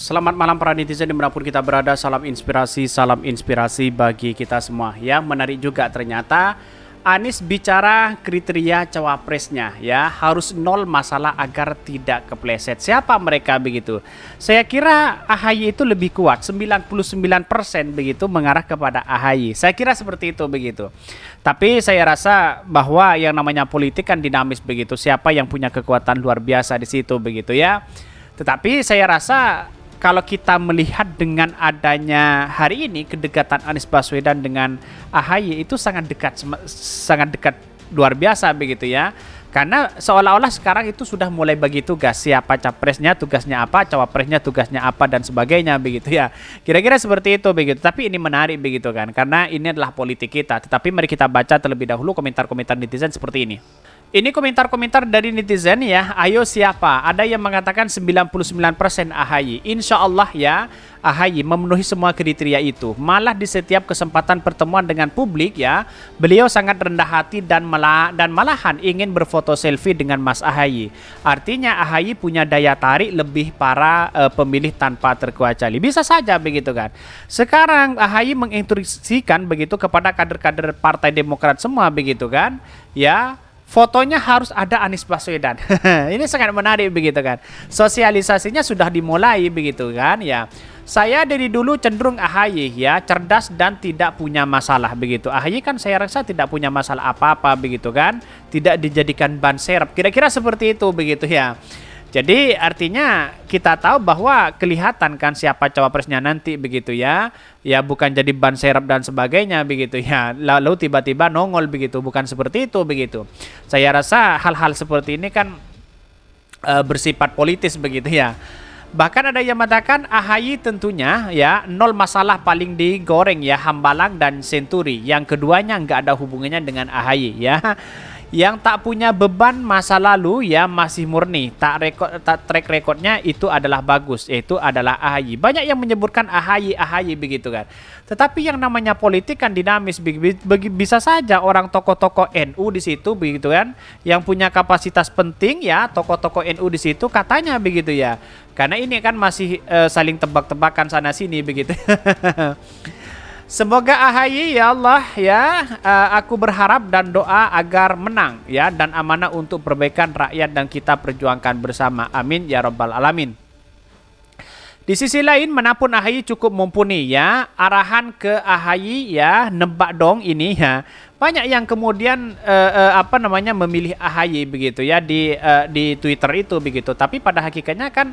Selamat malam para netizen dimanapun kita berada. Salam inspirasi bagi kita semua. Ya, menarik juga ternyata Anies bicara kriteria cawapresnya ya, harus nol masalah agar tidak kepleset. Siapa mereka begitu? Saya kira AHY itu lebih kuat, 99% begitu mengarah kepada AHY. Saya kira seperti itu begitu. Tapi saya rasa bahwa yang namanya politik kan dinamis begitu. Siapa yang punya kekuatan luar biasa di situ begitu ya. Tetapi saya rasa kalau kita melihat dengan adanya hari ini kedekatan Anies Baswedan dengan AHY itu sangat dekat luar biasa begitu ya. Karena seolah-olah sekarang itu sudah mulai bagi tugas, siapa capresnya tugasnya apa, cawapresnya tugasnya apa dan sebagainya begitu ya. Kira-kira seperti itu begitu. Tapi ini menarik begitu kan, karena ini adalah politik kita. Tetapi mari kita baca terlebih dahulu komentar-komentar netizen seperti ini. Ini komentar-komentar dari netizen ya. Ayo siapa? Ada yang mengatakan 99% AHY. Insya Allah ya, AHY memenuhi semua kriteria itu. Malah di setiap kesempatan pertemuan dengan publik ya, beliau sangat rendah hati dan malahan ingin berfoto selfie dengan Mas AHY. Artinya AHY punya daya tarik lebih para pemilih tanpa terkecuali. Bisa saja begitu kan. Sekarang AHY menginstruksikan begitu kepada kader-kader Partai Demokrat semua begitu kan. Ya, fotonya harus ada Anies Baswedan. Ini sangat menarik begitu kan. Sosialisasinya sudah dimulai begitu kan ya. Saya dari dulu cenderung AHY ya, cerdas dan tidak punya masalah begitu. AHY kan saya rasa tidak punya masalah apa-apa begitu kan. Tidak dijadikan ban serep. Kira-kira seperti itu begitu ya. Jadi artinya kita tahu bahwa kelihatan kan siapa cawapresnya nanti begitu ya. Ya bukan jadi ban serep dan sebagainya begitu ya. Lalu tiba-tiba nongol begitu, bukan seperti itu begitu. Saya rasa hal-hal seperti ini kan bersifat politis begitu ya. Bahkan ada yang mengatakan AHY tentunya ya nol masalah paling digoreng ya, Hambalang dan Senturi. Yang keduanya nggak ada hubungannya dengan AHY ya. Yang tak punya beban masa lalu ya masih murni, track recordnya itu adalah bagus, yaitu adalah AHY. Banyak yang menyebutkan AHY begitu kan. Tetapi yang namanya politik kan dinamis, bisa saja orang tokoh-tokoh NU di situ begitu kan, yang punya kapasitas penting ya, tokoh-tokoh NU di situ katanya begitu ya. Karena ini kan masih saling tebak-tebakan sana sini begitu. Semoga AHY ya Allah ya, aku berharap dan doa agar menang ya, dan amanah untuk perbaikan rakyat dan kita perjuangkan bersama. Amin ya rabbal alamin. Di sisi lain menapun AHY cukup mumpuni ya, arahan ke AHY ya, nebak dong ini ya. Banyak yang kemudian memilih AHY begitu ya di Twitter itu begitu. Tapi pada hakikatnya kan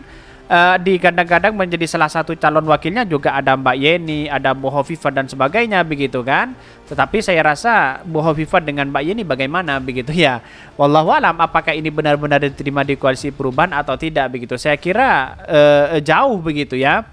digadang-gadang menjadi salah satu calon wakilnya juga ada Mbak Yeni, ada Bu Hovifah dan sebagainya begitu kan. Tetapi saya rasa Bu Hovifah dengan Mbak Yeni bagaimana begitu ya. Wallahu alam apakah ini benar-benar diterima di koalisi perubahan atau tidak begitu. Saya kira jauh begitu ya.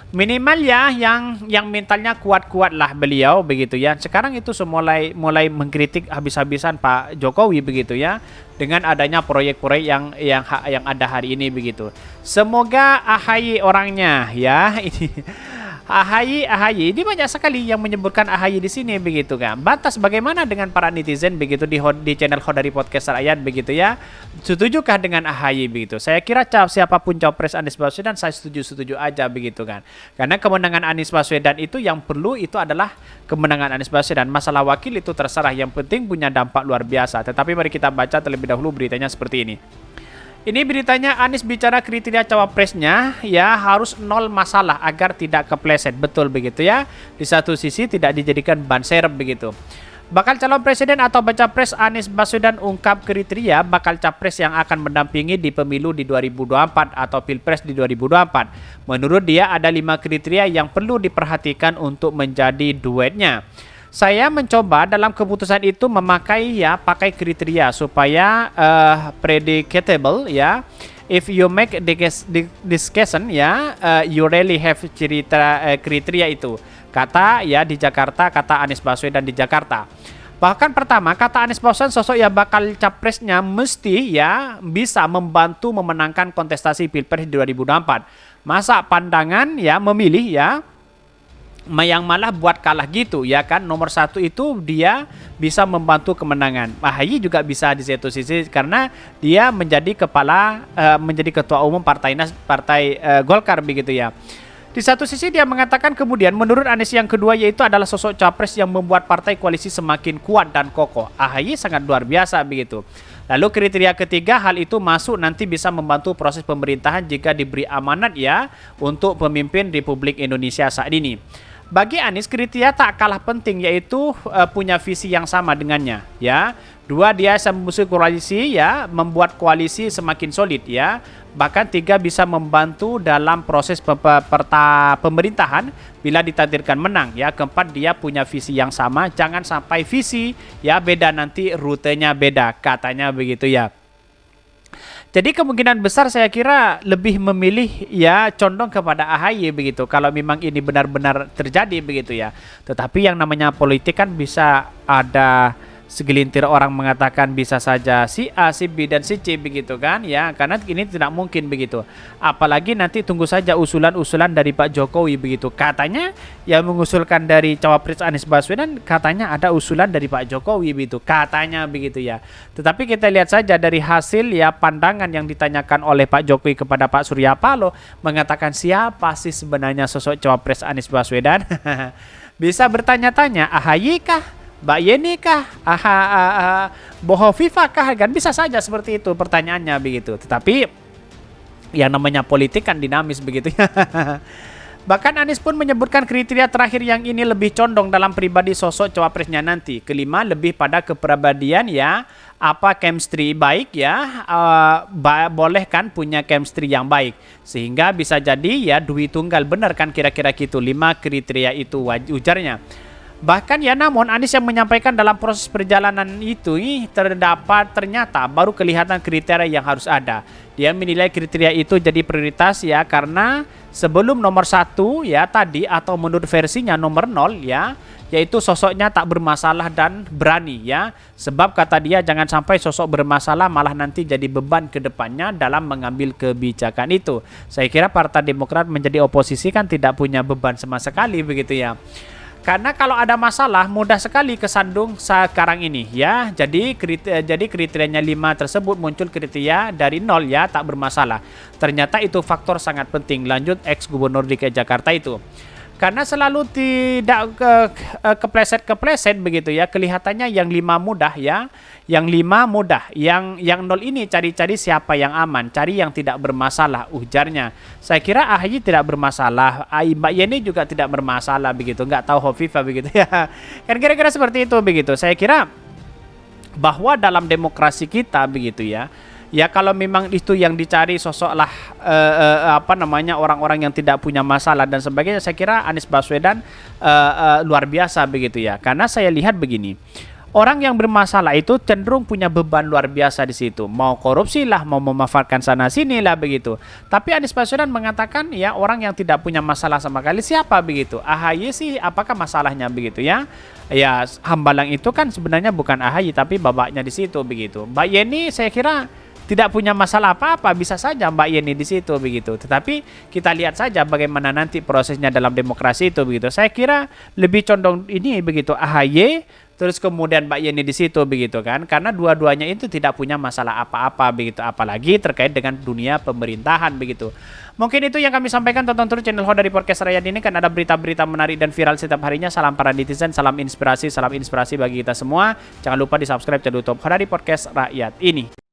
Minimal ya yang mentalnya kuat-kuat lah beliau begitu ya. Sekarang itu mulai mengkritik habis-habisan Pak Jokowi begitu ya, dengan adanya proyek-proyek yang ada hari ini begitu. Semoga AHY orangnya ya ini AHY ini banyak sekali yang menyebutkan AHY di sini begitu kan. Batas bagaimana dengan para netizen begitu di channel Khodari Podcast Rakyat begitu ya. Setujukah dengan AHY begitu? Saya kira siapapun cawapres Anies Baswedan saya setuju aja begitu kan. Karena kemenangan Anies Baswedan itu yang perlu itu adalah kemenangan Anies Baswedan. Masalah wakil itu terserah, yang penting punya dampak luar biasa. Tetapi mari kita baca terlebih dahulu beritanya seperti ini. Ini beritanya Anies bicara kriteria cawapresnya ya harus nol masalah agar tidak kepleset. Betul begitu ya. Di satu sisi tidak dijadikan ban serep begitu. Bakal calon presiden atau baca pres Anies Baswedan ungkap kriteria bakal capres yang akan mendampingi di pemilu di 2024 atau pilpres di 2024. Menurut dia ada 5 kriteria yang perlu diperhatikan untuk menjadi duetnya. Saya mencoba dalam keputusan itu pakai kriteria supaya predictable ya. If you make discussion ya, you really have kriteria itu. Kata ya di Jakarta, kata Anies Baswedan di Jakarta. Bahkan pertama kata Anies Baswedan sosok yang bakal capresnya mesti ya bisa membantu memenangkan kontestasi pilpres 2024. Masa pandangan ya memilih ya yang malah buat kalah gitu ya kan. Nomor satu itu dia bisa membantu kemenangan. AHY juga bisa di satu sisi karena dia menjadi menjadi ketua umum partai Golkar begitu ya. Di satu sisi dia mengatakan kemudian menurut Anies yang kedua yaitu adalah sosok capres yang membuat partai koalisi semakin kuat dan kokoh. AHY sangat luar biasa begitu. Lalu kriteria ketiga, hal itu masuk nanti bisa membantu proses pemerintahan jika diberi amanat ya untuk pemimpin Republik Indonesia saat ini. Bagi Anies, kriteria tak kalah penting yaitu punya visi yang sama dengannya ya. Dua, dia bisa mengusung koalisi ya, membuat koalisi semakin solid ya. Bahkan tiga, bisa membantu dalam proses pemerintahan bila ditakdirkan menang ya. Keempat, dia punya visi yang sama, jangan sampai visi ya beda nanti rutenya beda, katanya begitu ya. Jadi kemungkinan besar saya kira lebih memilih ya condong kepada AHY begitu kalau memang ini benar-benar terjadi begitu ya. Tetapi yang namanya politik kan bisa ada segelintir orang mengatakan bisa saja si A, si B dan si C begitu kan ya, karena ini tidak mungkin begitu. Apalagi nanti tunggu saja usulan-usulan dari Pak Jokowi begitu. Katanya yang mengusulkan dari cawapres Anies Baswedan katanya ada usulan dari Pak Jokowi begitu, katanya begitu ya. Tetapi kita lihat saja dari hasil ya pandangan yang ditanyakan oleh Pak Jokowi kepada Pak Surya Paloh mengatakan siapa sih sebenarnya sosok cawapres Anies Baswedan. Bisa bertanya-tanya AHY kah? Mbak Yeni kah? Bohovifa kah? Kan bisa saja seperti itu pertanyaannya begitu. Tetapi yang namanya politik kan dinamis begitu ya. Bahkan Anies pun menyebutkan kriteria terakhir yang ini lebih condong dalam pribadi sosok cawapresnya nanti. Kelima, lebih pada kepribadian ya, apa chemistry baik ya, boleh kan punya chemistry yang baik. Sehingga bisa jadi ya Dwi Tunggal, benar kan kira-kira gitu. 5 kriteria itu ujarnya. Bahkan ya namun Anies yang menyampaikan dalam proses perjalanan itu ternyata baru kelihatan kriteria yang harus ada. Dia menilai kriteria itu jadi prioritas ya karena sebelum nomor 1 ya tadi atau menurut versinya nomor 0 ya, yaitu sosoknya tak bermasalah dan berani ya. Sebab kata dia jangan sampai sosok bermasalah malah nanti jadi beban ke depannya dalam mengambil kebijakan itu. Saya kira Partai Demokrat menjadi oposisi kan tidak punya beban sama sekali begitu ya. Karena kalau ada masalah mudah sekali kesandung sekarang ini ya. Jadi kriterianya 5 tersebut muncul kriteria dari 0 ya tak bermasalah. Ternyata itu faktor sangat penting. Lanjut ex-gubernur DKI Jakarta itu. Karena selalu tidak kepleset-kepleset begitu ya. Kelihatannya yang 5 mudah ya. Yang 5 mudah. Yang 0 ini cari-cari siapa yang aman. Cari yang tidak bermasalah ujarnya. Saya kira AHY tidak bermasalah. Mbak Yeni juga tidak bermasalah begitu. Nggak tahu Hovifa begitu ya. Kan kira-kira seperti itu begitu. Saya kira bahwa dalam demokrasi kita begitu ya. Ya kalau memang itu yang dicari sosok lah orang-orang yang tidak punya masalah dan sebagainya, saya kira Anies Baswedan luar biasa begitu ya. Karena saya lihat begini, orang yang bermasalah itu cenderung punya beban luar biasa di situ. Mau korupsi lah, mau memanfaatkan sana sini lah begitu. Tapi Anies Baswedan mengatakan ya orang yang tidak punya masalah sama sekali siapa begitu. AHY sih apakah masalahnya begitu ya? Ya hambalang itu kan sebenarnya bukan AHY tapi babaknya di situ begitu. Mbak Yeni saya kira tidak punya masalah apa-apa, bisa saja Mbak Yeni di situ begitu. Tetapi kita lihat saja bagaimana nanti prosesnya dalam demokrasi itu begitu. Saya kira lebih condong ini begitu AHY, terus kemudian Mbak Yeni di situ begitu kan. Karena dua-duanya itu tidak punya masalah apa-apa begitu, apalagi terkait dengan dunia pemerintahan begitu. Mungkin itu yang kami sampaikan. Tonton terus channel Hodari Podcast Rakyat ini kan ada berita-berita menarik dan viral setiap harinya. Salam para netizen, salam inspirasi bagi kita semua. Jangan lupa di subscribe channel YouTube Hodari Podcast Rakyat ini.